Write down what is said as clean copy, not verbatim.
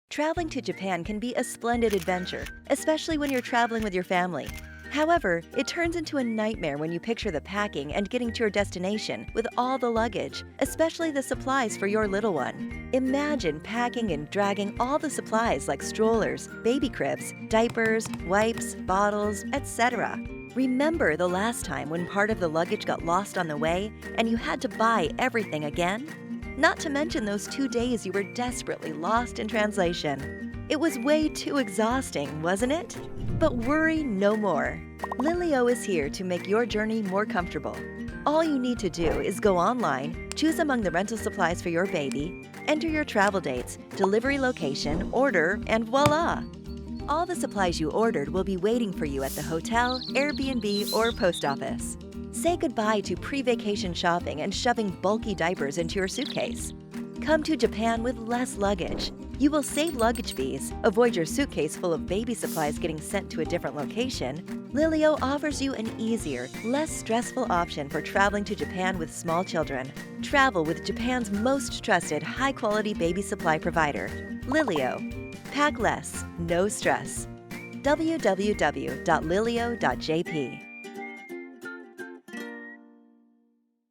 Traveling to Japan can be a splendid adventure, especially when you're traveling with your family. However, it turns into a nightmare when you picture the packing and getting to your destination with all the luggage, especially the supplies for your little one. Imagine packing and dragging all the supplies like strollers, baby cribs, diapers, wipes, bottles, etc. Remember the last time when part of the luggage got lost on the way and you had to buy everything again? Not to mention those 2 days you were desperately lost in translation. It was way too exhausting, wasn't it? But worry no more. Lileo is here to make your journey more comfortable. All you need to do is go online, choose among the rental supplies for your baby, enter your travel dates, delivery location, order, and voila! All the supplies you ordered will be waiting for you at the hotel, Airbnb, or post office. Say goodbye to pre-vacation shopping and shoving bulky diapers into your suitcase. Come to Japan with less luggage. You will save luggage fees, avoid your suitcase full of baby supplies getting sent to a different location. Lileo offers you an easier, less stressful option for traveling to Japan with small children. Travel with Japan's most trusted, high-quality baby supply provider, Lileo. Pack less, no stress. www.lileo.jp